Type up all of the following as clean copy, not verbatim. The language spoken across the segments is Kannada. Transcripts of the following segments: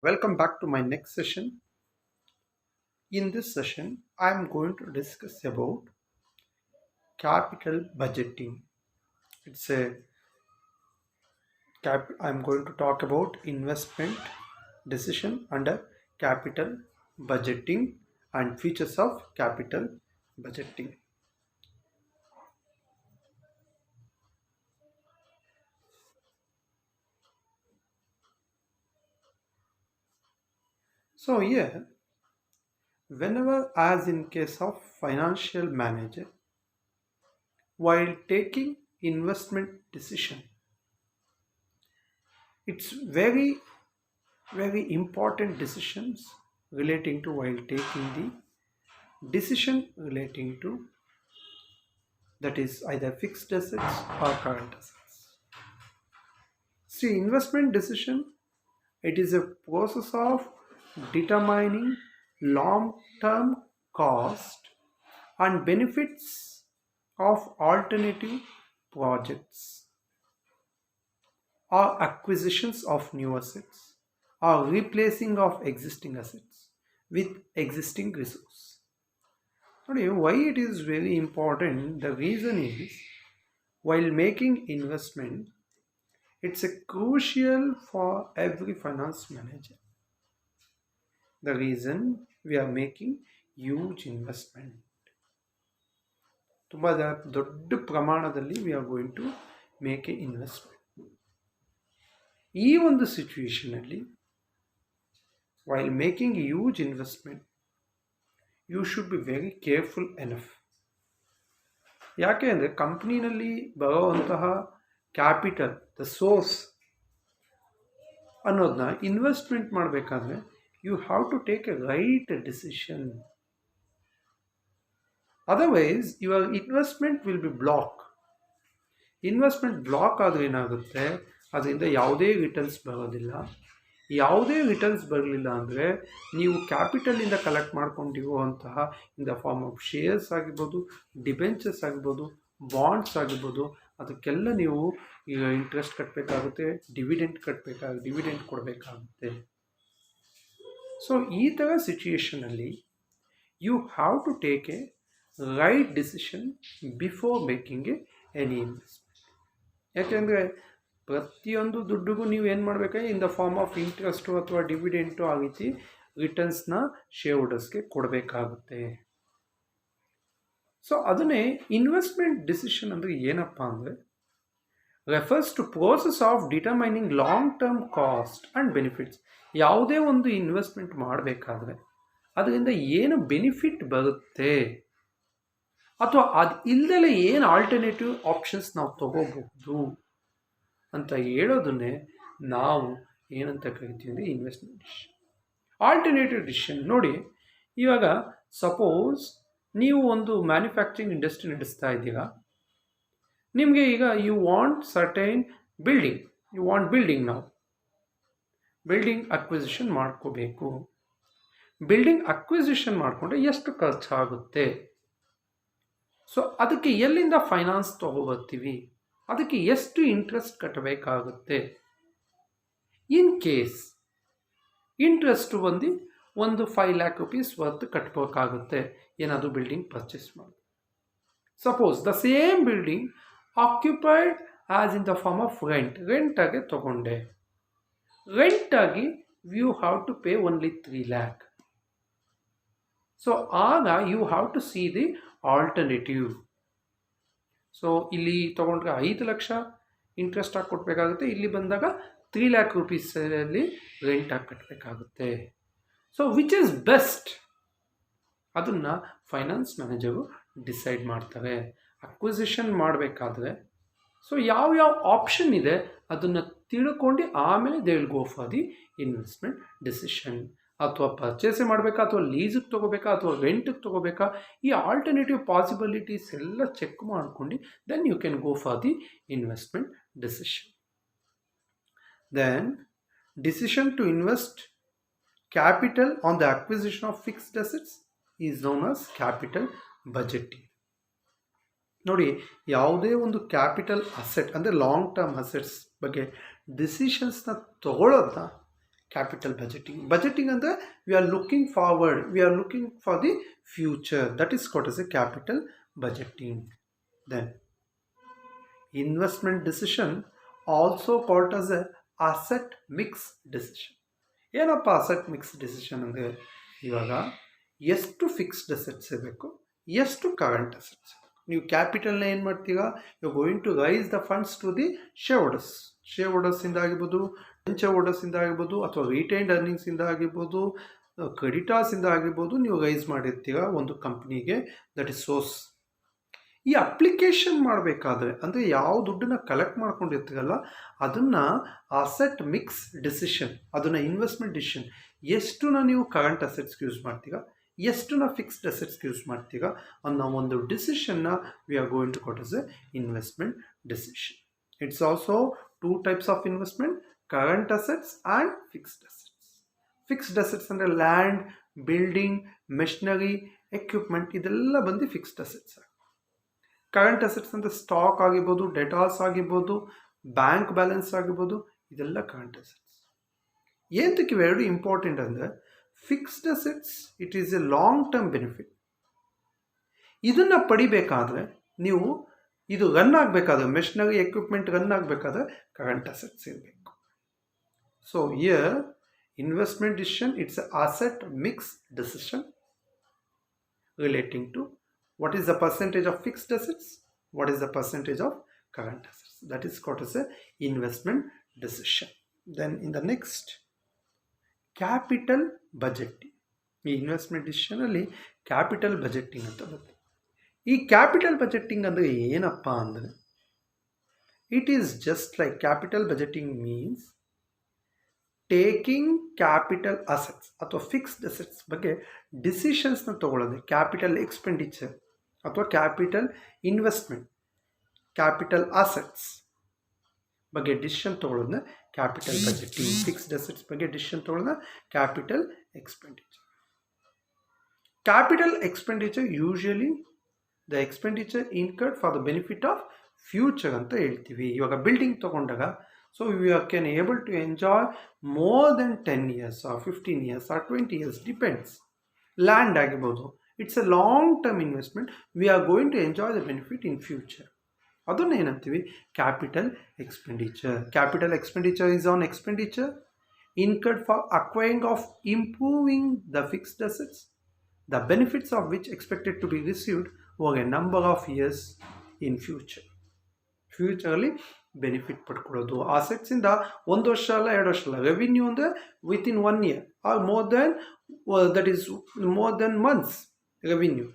Welcome back to my next session. In this session, I am going to discuss about capital budgeting. It's a I'm going to talk about investment decision under capital budgeting and features of capital budgeting. So here, whenever as in case of financial manager, while taking investment decision, it's very important decisions relating to while taking the decision relating to that is either fixed assets or current assets. See, investment decision, it is a process of determining long-term cost and benefits of alternative projects or acquisitions of new assets or replacing of existing assets with existing resource. Why it is very important? The reason is while making investment, it's a crucial for every finance manager. The reason we are making huge investment. ತುಂಬ ದೊಡ್ಡ ಪ್ರಮಾಣದಲ್ಲಿ we are going to make a investment. ಈ ಒಂದು ಸಿಚುವೇಶನ್ ಅಲ್ಲಿ while making a huge investment, you should be very careful enough. ಯಾಕೆ ಅಂದರೆ ಕಂಪ್ನಿನಲ್ಲಿ ಬರುವಂತಹ ಕ್ಯಾಪಿಟಲ್ ದ ಸೋರ್ಸ್ ಅನ್ನೋದನ್ನ ಇನ್ವೆಸ್ಟ್ಮೆಂಟ್ ಮಾಡಬೇಕಾದ್ರೆ you have to take a right decision. Otherwise your investment will be block. Investment block ಆದರೆ ಏನಾಗುತ್ತೆ, ಅದರಿಂದ ಯಾವುದೇ ರಿಟರ್ನ್ಸ್ ಬರೋದಿಲ್ಲ. ಯಾವುದೇ ರಿಟರ್ನ್ಸ್ ಬರಲಿಲ್ಲ ಅಂದರೆ ನೀವು ಕ್ಯಾಪಿಟಲಿಂದ ಕಲೆಕ್ಟ್ ಮಾಡ್ಕೊಂಡಿರುವಂತಹ in the form of shares ಆಗಿರ್ಬೋದು, ಡಿಬೆಂಚರ್ಸ್ ಆಗಿರ್ಬೋದು, ಬಾಂಡ್ಸ್ ಆಗಿರ್ಬೋದು, ಅದಕ್ಕೆಲ್ಲ ನೀವು ಈಗ ಇಂಟ್ರೆಸ್ಟ್ ಕಟ್ಟಬೇಕಾಗುತ್ತೆ, ಡಿವಿಡೆಂಟ್ ಕೊಡಬೇಕಾಗುತ್ತೆ. ಸೊ ಈ ಥರ ಸಿಚುಯೇಷನಲ್ಲಿ you have to take a right decision before making any investment. ಯಾಕೆಂದರೆ ಪ್ರತಿಯೊಂದು ದುಡ್ಡಿಗೂ ನೀವು ಏನು ಮಾಡಬೇಕಾದ್ರೆ in the form of interest ಅಥವಾ ಡಿವಿಡೆಂಟು ಆ ರೀತಿ ರಿಟರ್ನ್ಸ್ನ ಶೇರ್ ಹೋಲ್ಡರ್ಸ್ಗೆ ಕೊಡಬೇಕಾಗುತ್ತೆ. ಸೊ ಅದನ್ನೇ ಇನ್ವೆಸ್ಟ್ಮೆಂಟ್ ಡಿಸಿಷನ್ ಅಂದರೆ ಏನಪ್ಪ ಅಂದರೆ refers to process of determining long term cost and benefits. ಯಾವುದೇ ಒಂದು ಇನ್ವೆಸ್ಟ್ಮೆಂಟ್ ಮಾಡಬೇಕಾದ್ರೆ ಅದರಿಂದ ಏನು ಬೆನಿಫಿಟ್ ಬರುತ್ತೆ ಅಥವಾ ಅದು ಇಲ್ಲದಲೇ ಏನು ಆಲ್ಟರ್ನೇಟಿವ್ ಆಪ್ಷನ್ಸ್ ನಾವು ತಗೋಬಹುದು ಅಂತ ಹೇಳೋದನ್ನೇ ನಾವು ಏನಂತ ಕರಿತೀವಿ ಅಂದರೆ ಇನ್ವೆಸ್ಟ್ಮೆಂಟ್ ಡಿಸಿಷನ್. ಆಲ್ಟರ್ನೇಟಿವ್ ಡಿಸಿಷನ್ ನೋಡಿ, ಇವಾಗ ಸಪೋಸ್ ನೀವು ಒಂದು ಮ್ಯಾನುಫ್ಯಾಕ್ಚರಿಂಗ್ ಇಂಡಸ್ಟ್ರಿ ನಡೆಸ್ತಾ ಇದ್ದೀರಾ. ನಿಮಗೆ ಈಗ ಯು ವಾಂಟ್ ಸರ್ಟೈನ್ ಬಿಲ್ಡಿಂಗ್ ನಾವು ಬಿಲ್ಡಿಂಗ್ ಅಕ್ವಿಸಿಷನ್ ಮಾಡ್ಕೋಬೇಕು. ಬಿಲ್ಡಿಂಗ್ ಅಕ್ವಿಸಿಷನ್ ಮಾಡಿಕೊಂಡ್ರೆ ಎಷ್ಟು ಖರ್ಚಾಗುತ್ತೆ, ಸೊ ಅದಕ್ಕೆ ಎಲ್ಲಿಂದ ಫೈನಾನ್ಸ್ ತೊಗೊಬರ್ತೀವಿ, ಅದಕ್ಕೆ ಎಷ್ಟು ಇಂಟ್ರೆಸ್ಟ್ ಕಟ್ಟಬೇಕಾಗುತ್ತೆ. ಇನ್ ಕೇಸ್ ಇಂಟ್ರೆಸ್ಟ್ ಒಂದು 5 lakh rupees ವರ್ತ್ ಕಟ್ಟಬೇಕಾಗುತ್ತೆ ಏನಾದರೂ ಬಿಲ್ಡಿಂಗ್ ಪರ್ಚೇಸ್ ಮಾಡಿ. Suppose the same building occupied as in the form of ರೆಂಟಾಗಿ ತಗೊಂಡೆ. ರೆಂಟಾಗಿ you have to pay only 3 lakh. So ಆಗ you have to see the alternative. So ಇಲ್ಲಿ ತೊಗೊಂಡ್ರೆ 5 ಲಕ್ಷ ಇಂಟ್ರೆಸ್ಟ್ ಆಗಿ ಕೊಡಬೇಕಾಗುತ್ತೆ, ಇಲ್ಲಿ ಬಂದಾಗ 3 lakh rupeesಲ್ಲಿ ರೆಂಟಾಗಿ ಕಟ್ಟಬೇಕಾಗುತ್ತೆ. ಸೊ ವಿಚ್ ಈಸ್ ಬೆಸ್ಟ್ ಅದನ್ನು ಫೈನಾನ್ಸ್ ಮ್ಯಾನೇಜರು ಡಿಸೈಡ್ ಮಾಡ್ತಾರೆ. ಅಕ್ವಿಸಿಷನ್ ಮಾಡಬೇಕಾದ್ರೆ ಸೊ ಯಾವ್ಯಾವ ಆಪ್ಷನ್ ಇದೆ ಅದನ್ನು ತಿಳ್ಕೊಂಡು ಆಮೇಲೆ they will go for the investment decision. ಅಥವಾ ಪರ್ಚೇಸೇ ಮಾಡಬೇಕಾ, ಅಥವಾ ಲೀಸಿಗೆ ತೊಗೋಬೇಕಾ, ಅಥವಾ ರೆಂಟಿಗೆ ತೊಗೋಬೇಕಾ, ಈ ಆಲ್ಟರ್ನೇಟಿವ್ ಪಾಸಿಬಿಲಿಟೀಸ್ ಎಲ್ಲ ಚೆಕ್ ಮಾಡ್ಕೊಂಡು then you can go for the investment decision. Then decision to invest capital on the acquisition of fixed assets is known as capital budgeting. ನೋಡಿ, ಯಾವುದೇ ಒಂದು ಕ್ಯಾಪಿಟಲ್ ಅಸೆಟ್ ಅಂದರೆ ಲಾಂಗ್ ಟರ್ಮ್ ಅಸೆಟ್ಸ್ ಬಗ್ಗೆ ಡಿಸಿಷನ್ಸ್ನ ತಗೊಳ್ಳೋದನ್ನ ಕ್ಯಾಪಿಟಲ್ ಬಜೆಟಿಂಗ್ ಅಂದರೆ we are looking forward, we are looking for the future, that is called as a capital budgeting. Then investment decision also called as a asset mix decision. ಏನಪ್ಪ ಅಸೆಟ್ ಮಿಕ್ಸ್ ಡಿಸಿಷನ್ ಅಂದರೆ, ಇವಾಗ ಎಷ್ಟು ಫಿಕ್ಸ್ಡ್ ಅಸೆಟ್ಸ್ ಇರಬೇಕು, ಎಷ್ಟು ಕರೆಂಟ್ ಅಸೆಟ್ಸ್. ನೀವು ಕ್ಯಾಪಿಟಲ್ನ ಏನು ಮಾಡ್ತೀರಾ, you going to raise the funds to the share ಹೋಲ್ಡರ್ಸಿಂದ ಆಗಿರ್ಬೋದು, ವೆಂಚರ್ ಹೋಲ್ಡರ್ಸಿಂದ ಆಗಿರ್ಬೋದು, ಅಥವಾ ರಿಟೈನ್ಡ್ ಅರ್ನಿಂಗ್ಸಿಂದ ಆಗಿರ್ಬೋದು, ಕ್ರೆಡಿಟಾರ್ಸಿಂದ ಆಗಿರ್ಬೋದು, ನೀವು ರೈಸ್ ಮಾಡಿರ್ತೀರಾ ಒಂದು ಕಂಪ್ನಿಗೆ. That is source. ಈ ಅಪ್ಲಿಕೇಶನ್ ಮಾಡಬೇಕಾದ್ರೆ ಅಂದರೆ ಯಾವ ದುಡ್ಡನ್ನ ಕಲೆಕ್ಟ್ ಮಾಡ್ಕೊಂಡಿರ್ತೀರಲ್ಲ ಅದನ್ನು ಅಸೆಟ್ ಮಿಕ್ಸ್ ಡಿಸಿಷನ್, ಅದನ್ನು ಇನ್ವೆಸ್ಟ್ಮೆಂಟ್ ಡಿಸಿಷನ್, ಎಷ್ಟನ್ನ ನೀವು ಕರೆಂಟ್ ಅಸೆಟ್ಸ್ಗೆ ಯೂಸ್ ಮಾಡ್ತೀರಾ, ಎಷ್ಟನ್ನ ಫಿಕ್ಸ್ಡ್ ಅಸೆಟ್ಸ್ಗೆ ಯೂಸ್ ಮಾಡ್ತೀರಾ ಅನ್ನೋ ಒಂದು ಡಿಸಿಷನ್ನ we are going to call as a investment decision. It's also two types of investment, current assets and fixed assets. Fixed assets ಅಂದರೆ ಲ್ಯಾಂಡ್, ಬಿಲ್ಡಿಂಗ್, ಮೆಷಿನರಿ, ಎಕ್ವಿಪ್ಮೆಂಟ್, ಇದೆಲ್ಲ ಬಂದು ಫಿಕ್ಸ್ಡ್ ಅಸೆಟ್ಸ್. ಕರೆಂಟ್ ಅಸೆಟ್ಸ್ ಅಂದರೆ ಸ್ಟಾಕ್ ಆಗಿರ್ಬೋದು, ಡೆಟಾಲ್ಸ್ ಆಗಿರ್ಬೋದು, ಬ್ಯಾಂಕ್ ಬ್ಯಾಲೆನ್ಸ್ ಆಗಿರ್ಬೋದು, ಇದೆಲ್ಲ ಕರೆಂಟ್ ಅಸೆಟ್ಸ್. ಏನಕ್ಕೆ ಇವೆರಡು ಇಂಪಾರ್ಟೆಂಟ್ ಅಂದರೆ, fixed assets it is a long term benefit. ಇದನ್ನು ಪಡಿಬೇಕಾದ್ರೆ ನೀವು ಇದು ರನ್ ಆಗಬೇಕಾದ್ರೆ, ಮೆಷಿನರಿ ಎಕ್ವಿಪ್ಮೆಂಟ್ ರನ್ ಆಗಬೇಕಾದ್ರೆ ಕರೆಂಟ್ ಅಸೆಟ್ಸ್ ಇರಬೇಕು. So here investment decision it's asset mix decision relating to what is the percentage of fixed assets, what is the percentage of current assets. That is called as a investment decision. Then in the next, capital budgeting. ಈ ಇನ್ವೆಸ್ಟ್ಮೆಂಟ್ ಡಿಸಿಷನಲ್ಲಿ ಕ್ಯಾಪಿಟಲ್ ಬಜೆಟಿಂಗ್ ಅಂತ ಬರುತ್ತೆ. ಈ ಕ್ಯಾಪಿಟಲ್ ಬಜೆಟಿಂಗ್ ಅಂದರೆ ಏನಪ್ಪ ಅಂದರೆ, it is just like capital budgeting means taking capital assets ಅಥವಾ ಫಿಕ್ಸ್ಡ್ ಅಸೆಟ್ಸ್ ಬಗ್ಗೆ ಡಿಸಿಷನ್ಸ್ನ ತೊಗೊಳ್ಳೋದು. ಕ್ಯಾಪಿಟಲ್ ಎಕ್ಸ್ಪೆಂಡಿಚರ್ ಅಥವಾ ಕ್ಯಾಪಿಟಲ್ ಇನ್ವೆಸ್ಟ್ಮೆಂಟ್, ಕ್ಯಾಪಿಟಲ್ ಅಸೆಟ್ಸ್ ಬಗ್ಗೆ ಡಿಸಿಷನ್ ತೊಗೊಳ್ಳೋದನ್ನ ಕ್ಯಾಪಿಟಲ್ ಬಜೆಟಿಂಗ್. ಫಿಕ್ಸ್ಡ್ ಅಸೆಟ್ಸ್ ಬಗ್ಗೆ ಡಿಸಿಷನ್ ತೊಗೊಳ್ಳೋದನ್ನ capital expenditure. Capital expenditure usually the expenditure incurred for the benefit of future ಅಂತ ಹೇಳ್ತೀವಿ. ಇವಾಗ ಬಿಲ್ಡಿಂಗ್ ತೊಗೊಂಡಾಗ so we can able to enjoy more than 10 years or 15 years or 20 years, depends. Land ಆಗಿರ್ಬೋದು, it's a long term investment, we are going to enjoy the benefit in future. ಅದನ್ನು ಏನಂತೀವಿ, capital expenditure. Capital expenditure is on expenditure incurred for acquiring of improving the fixed assets, the benefits of which expected to be received over a number of years in future. ಫ್ಯೂಚರಲ್ಲಿ ಬೆನಿಫಿಟ್ ಪಡ್ಕೊಳ್ಳೋದು ಅಸೆಟ್ಸಿಂದ 1 ವರ್ಷ ಅಲ್ಲ 2 ವರ್ಷ ಅಲ್ಲ. ರೆವಿನ್ಯೂ ಅಂದರೆ within 1 year or more than, that is more than months. Revenue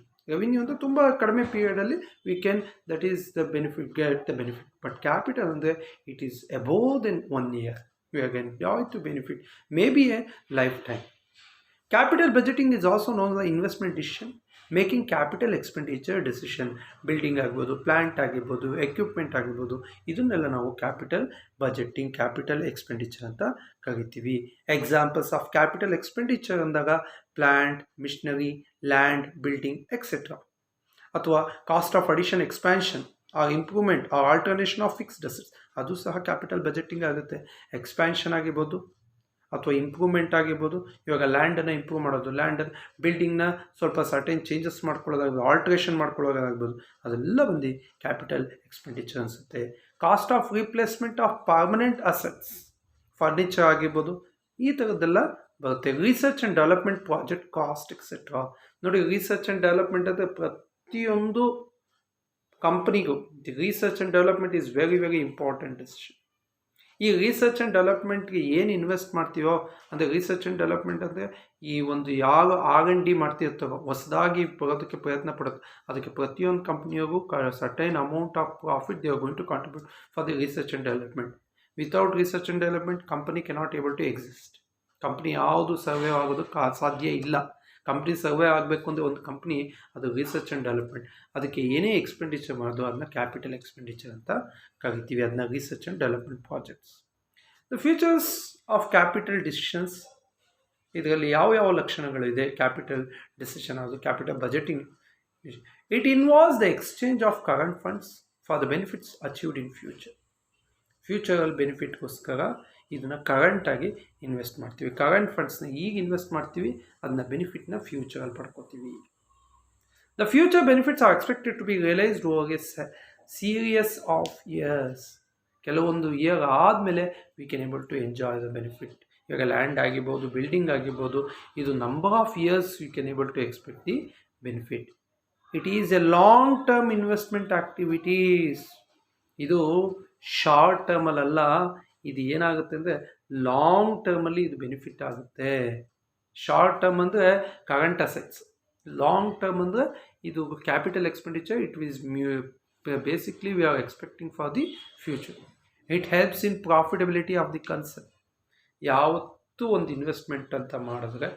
ಅಂದರೆ ತುಂಬ ಕಡಿಮೆ ಪೀರಿಯಡಲ್ಲಿ we can, that is the benefit, get the benefit. But capital ಅಂದರೆ it is above than 1 year, we are can enjoy to benefit may be a lifetime. Capital budgeting is also known the investment decision making capital expenditure decision. Building ಆಗ್ಬೋದು, ಪ್ಲ್ಯಾಂಟ್ ಆಗಿರ್ಬೋದು, ಎಕ್ವಿಪ್ಮೆಂಟ್ ಆಗಿರ್ಬೋದು, ಇದನ್ನೆಲ್ಲ ನಾವು ಕ್ಯಾಪಿಟಲ್ ಬಜೆಟಿಂಗ್, ಕ್ಯಾಪಿಟಲ್ ಎಕ್ಸ್ಪೆಂಡಿಚರ್ ಅಂತ ಕರಿತೀವಿ. ಎಕ್ಸಾಂಪಲ್ಸ್ ಆಫ್ ಕ್ಯಾಪಿಟಲ್ ಎಕ್ಸ್ಪೆಂಡಿಚರ್ ಅಂದಾಗ plant, machinery, land, building etcetera. ಅಥವಾ cost of addition, expansion or improvement or alternation of fixed assets, ಅದು ಸಹ ಕ್ಯಾಪಿಟಲ್ ಬಜೆಟಿಂಗ್ ಆಗುತ್ತೆ. ಎಕ್ಸ್ಪ್ಯಾನ್ಷನ್ ಆಗಿರ್ಬೋದು ಅಥವಾ ಇಂಪ್ರೂವ್ಮೆಂಟ್ ಆಗಿರ್ಬೋದು. ಇವಾಗ ಲ್ಯಾಂಡನ್ನು ಇಂಪ್ರೂವ್ ಮಾಡೋದು, ಲ್ಯಾಂಡನ್ನು, ಬಿಲ್ಡಿಂಗ್ನ ಸ್ವಲ್ಪ ಸರ್ಟೆನ್ ಚೇಂಜಸ್ ಮಾಡ್ಕೊಳ್ಳೋದಾಗ್ಬೋದು, ಆಲ್ಟ್ರೇಷನ್ ಮಾಡ್ಕೊಳ್ಳೋದಾಗ್ಬೋದು, ಅದೆಲ್ಲ ಬಂದು ಕ್ಯಾಪಿಟಲ್ ಎಕ್ಸ್ಪೆಂಡಿಚರ್ ಅನಿಸುತ್ತೆ. Cost of replacement of permanent assets, furniture ಆಗಿರ್ಬೋದು, ಈ ಥರದ್ದೆಲ್ಲ ಬರುತ್ತೆ. Research and development project cost etcetera. ನೋಡಿ, ರಿಸರ್ಚ್ ಆ್ಯಂಡ್ ಡೆವಲಪ್ಮೆಂಟ್ ಅಂದರೆ ಪ್ರತಿಯೊಂದು ಕಂಪ್ನಿಗೂ research and development is very very important decision. ಈ ರಿಸರ್ಚ್ ಆ್ಯಂಡ್ ಡೆವಲಪ್ಮೆಂಟ್ಗೆ ಏನು ಇನ್ವೆಸ್ಟ್ ಮಾಡ್ತೀವೋ ಅಂದರೆ, ರಿಸರ್ಚ್ ಆ್ಯಂಡ್ ಡೆವಲಪ್ಮೆಂಟ್ ಅಂದರೆ ಈ ಒಂದು ಯಾವ R&D ಮಾಡ್ತಿರ್ತಾರೋ, ಹೊಸದಾಗಿ ಬರೋದಕ್ಕೆ ಪ್ರಯತ್ನ ಪಡೋದು, ಅದಕ್ಕೆ ಪ್ರತಿಯೊಂದು ಕಂಪ್ನಿಯಾಗೂ certain amount of profit they are going to contribute for the research and development. Without research and development company cannot able to exist. Company ಯಾವುದು ಸರ್ವೇ ಆಗೋದಕ್ಕೆ ಸಾಧ್ಯ ಇಲ್ಲ. ಕಂಪ್ನಿ ಸರ್ವೇ ಆಗಬೇಕು ಅಂದರೆ ಒಂದು ಕಂಪ್ನಿ, ಅದು ರಿಸರ್ಚ್ ಆ್ಯಂಡ್ ಡೆವಲಪ್ಮೆಂಟ್. ಅದಕ್ಕೆ ಏನೇ ಎಕ್ಸ್ಪೆಂಡಿಚರ್ ಮಾಡೋದು ಅದನ್ನ ಕ್ಯಾಪಿಟಲ್ ಎಕ್ಸ್ಪೆಂಡಿಚರ್ ಅಂತ ಕರಿತೀವಿ, ಅದನ್ನ research and development projects. The features of capital decisions, ಇದರಲ್ಲಿ ಯಾವ ಲಕ್ಷಣಗಳು ಇದೆ ಕ್ಯಾಪಿಟಲ್ ಡಿಸಿಷನ್, ಅದು capital budgeting. It involves the exchange of current funds for the benefits achieved in ಫ್ಯೂಚರಲ್ಲಿ ಬೆನಿಫಿಟ್ಗೋಸ್ಕರ ಇದನ್ನು ಕರೆಂಟಾಗಿ ಇನ್ವೆಸ್ಟ್ ಮಾಡ್ತೀವಿ. ಕರೆಂಟ್ ಫಂಡ್ಸ್ನ ಈಗ ಇನ್ವೆಸ್ಟ್ ಮಾಡ್ತೀವಿ, ಅದನ್ನ ಬೆನಿಫಿಟ್ನ ಫ್ಯೂಚರಲ್ಲಿ ಪಡ್ಕೋತೀವಿ. The future benefits are expected to be realised over a series of years. ಕೆಲವೊಂದು ಇಯರ್ ಆದಮೇಲೆ we can able to enjoy the benefit. ಇವಾಗ ಲ್ಯಾಂಡ್ ಆಗಿರ್ಬೋದು, ಬಿಲ್ಡಿಂಗ್ ಆಗಿರ್ಬೋದು, ಇದು number of years we can able to expect the benefit. It is a long term investment activities. ಇದು ಶಾರ್ಟ್ ಟರ್ಮಲ್ಲ, ಇದು ಏನಾಗುತ್ತೆ ಅಂದರೆ ಲಾಂಗ್ ಟರ್ಮಲ್ಲಿ ಇದು ಬೆನಿಫಿಟ್ ಆಗುತ್ತೆ. ಶಾರ್ಟ್ ಟರ್ಮ್ ಅಂದರೆ ಕರೆಂಟ್ ಅಸೆಟ್ಸ್, ಲಾಂಗ್ ಟರ್ಮ್ ಅಂದರೆ ಇದು capital expenditure. It is basically we are expecting for the future. It helps in profitability of the concept. ಯಾವತ್ತೂ ಒಂದು ಇನ್ವೆಸ್ಟ್ಮೆಂಟ್ ಅಂತ ಮಾಡಿದ್ರೆ,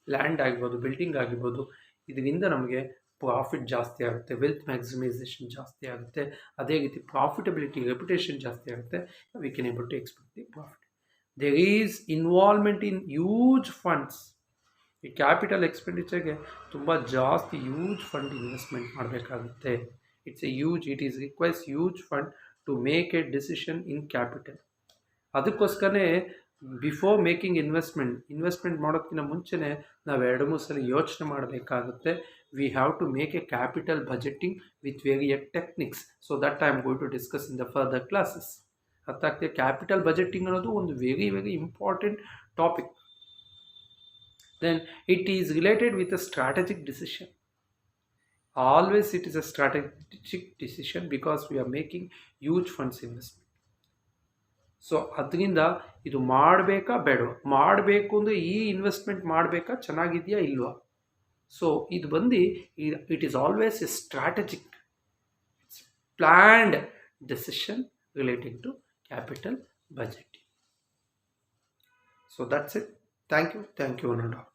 ಲ್ಯಾಂಡ್ ಆಗಿರ್ಬೋದು, ಬಿಲ್ಡಿಂಗ್ ಆಗಿರ್ಬೋದು, ಇದರಿಂದ ನಮಗೆ ಪ್ರಾಫಿಟ್ ಜಾಸ್ತಿ ಆಗುತ್ತೆ, ವೆಲ್ತ್ ಮ್ಯಾಕ್ಸಿಮೈಸೇಷನ್ ಜಾಸ್ತಿ ಆಗುತ್ತೆ, ಅದೇ ರೀತಿ ಪ್ರಾಫಿಟಬಿಲಿಟಿ, ರೆಪ್ಯುಟೇಷನ್ ಜಾಸ್ತಿ ಆಗುತ್ತೆ. We can able to expect the profit. There is involvement in huge funds. ಈ ಕ್ಯಾಪಿಟಲ್ ಎಕ್ಸ್ಪೆಂಡಿಚರ್ಗೆ ತುಂಬ ಜಾಸ್ತಿ ಹ್ಯೂಜ್ ಫಂಡ್ ಇನ್ವೆಸ್ಟ್ಮೆಂಟ್ ಮಾಡಬೇಕಾಗುತ್ತೆ. It is requires huge fund to make a decision in capital. ಅದಕ್ಕೋಸ್ಕರನೇ ಬಿಫೋರ್ ಮೇಕಿಂಗ್ ಇನ್ವೆಸ್ಟ್ಮೆಂಟ್ ಮಾಡೋದಕ್ಕಿಂತ ಮುಂಚೆನೇ ನಾವು 2-3 ಸಲ ಯೋಚನೆ ಮಾಡಬೇಕಾಗುತ್ತೆ. We have to make a capital budgeting with various techniques. So that I am going to discuss in the further classes. ಅರ್ಥ ಆಗ್ತದೆ? ಕ್ಯಾಪಿಟಲ್ ಬಜೆಟಿಂಗ್ ಅನ್ನೋದು ಒಂದು very important topic. Then it is related with a strategic decision. Always it is a strategic decision because we are making huge funds investment. So ಅದರಿಂದ ಇದು ಮಾಡಬೇಕಾ ಬೇಡವಾ, ಮಾಡಬೇಕು ಅಂದರೆ ಈ ಇನ್ವೆಸ್ಟ್ಮೆಂಟ್ ಮಾಡಬೇಕಾ, ಚೆನ್ನಾಗಿದೆಯಾ ಇಲ್ವಾ. ಸೊ ಇದು ಬಂದು it is always a strategic, it's planned decision relating to capital budgeting. So that's it. Thank you. One and all.